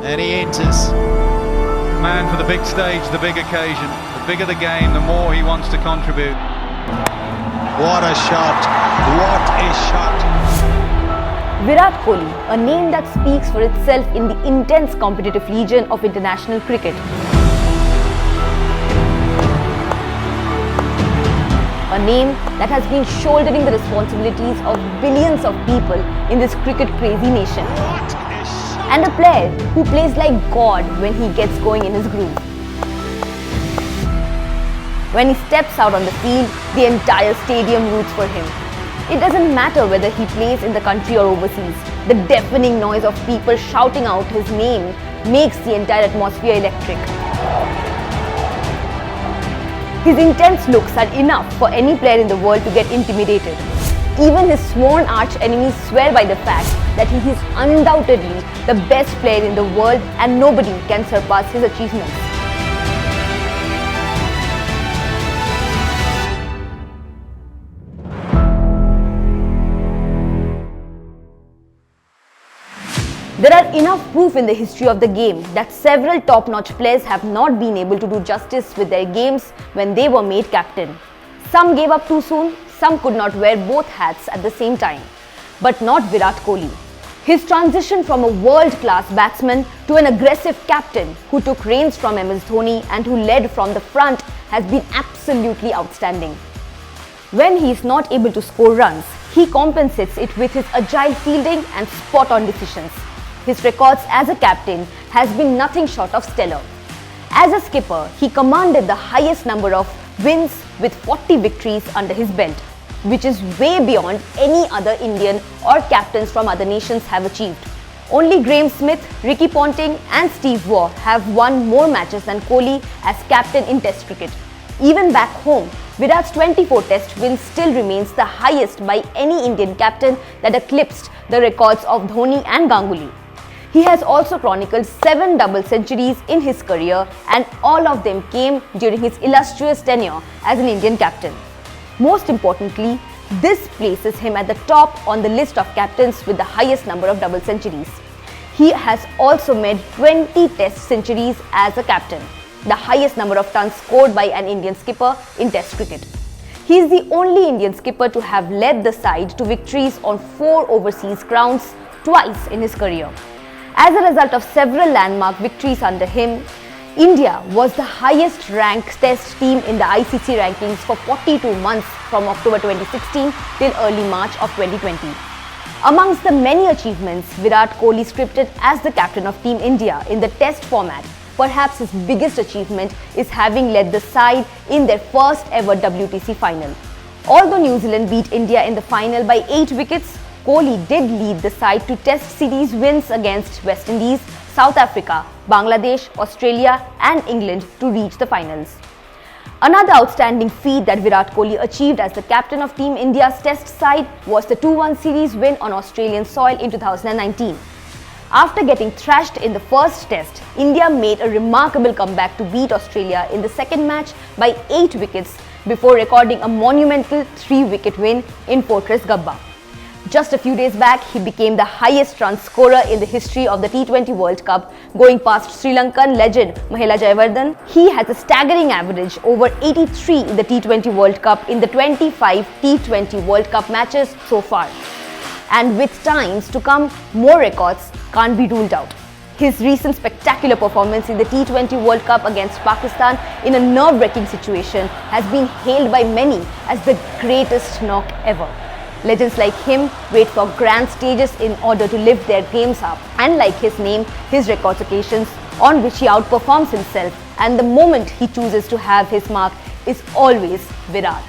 And he enters. Man for the big stage, the big occasion. The bigger the game, the more he wants to contribute. What a shot! What a shot! Virat Kohli, a name that speaks for itself in the intense competitive region of international cricket. A name that has been shouldering the responsibilities of billions of people in this cricket-crazy nation. And a player who plays like God when he gets going in his groove. When he steps out on the field, the entire stadium roots for him. It doesn't matter whether he plays in the country or overseas. The deafening noise of people shouting out his name makes the entire atmosphere electric. His intense looks are enough for any player in the world to get intimidated. Even his sworn arch enemies swear by the fact that he is undoubtedly the best player in the world and nobody can surpass his achievements. There are enough proof in the history of the game that several top-notch players have not been able to do justice with their games when they were made captain. Some gave up too soon, some could not wear both hats at the same time. But not Virat Kohli. His transition from a world-class batsman to an aggressive captain who took reins from MS Dhoni and who led from the front has been absolutely outstanding. When he is not able to score runs, he compensates it with his agile fielding and spot-on decisions. His records as a captain has been nothing short of stellar. As a skipper, he commanded the highest number of wins with 40 victories under his belt, which is way beyond any other Indian or captains from other nations have achieved. Only Graeme Smith, Ricky Ponting and Steve Waugh have won more matches than Kohli as captain in Test cricket. Even back home, Virat's 24 Test wins still remains the highest by any Indian captain that eclipsed the records of Dhoni and Ganguly. He has also chronicled 7 double centuries in his career and all of them came during his illustrious tenure as an Indian captain. Most importantly, this places him at the top on the list of captains with the highest number of double centuries. He has also made 20 Test centuries as a captain, the highest number of runs scored by an Indian skipper in Test cricket. He is the only Indian skipper to have led the side to victories on 4 overseas crowns twice in his career. As a result of several landmark victories under him, India was the highest ranked Test team in the ICC rankings for 42 months from October 2016 till early March of 2020. Amongst the many achievements Virat Kohli scripted as the captain of Team India in the Test format, perhaps his biggest achievement is having led the side in their first ever WTC final. Although New Zealand beat India in the final by 8 wickets, Kohli did lead the side to Test series wins against West Indies, South Africa, Bangladesh, Australia and England to reach the finals. Another outstanding feat that Virat Kohli achieved as the captain of Team India's Test side was the 2-1 series win on Australian soil in 2019. After getting thrashed in the first Test, India made a remarkable comeback to beat Australia in the second match by 8 wickets before recording a monumental 3-wicket win in Fortress Gabba. Just a few days back, he became the highest run scorer in the history of the T20 World Cup, going past Sri Lankan legend Mahela Jayawardene. He has a staggering average over 83 in the T20 World Cup in the 25 T20 World Cup matches so far. And with times to come, more records can't be ruled out. His recent spectacular performance in the T20 World Cup against Pakistan in a nerve-wracking situation has been hailed by many as the greatest knock ever. Legends like him wait for grand stages in order to lift their games up. And like his name, his records occasions on which he outperforms himself, and the moment he chooses to have his mark is always Virat.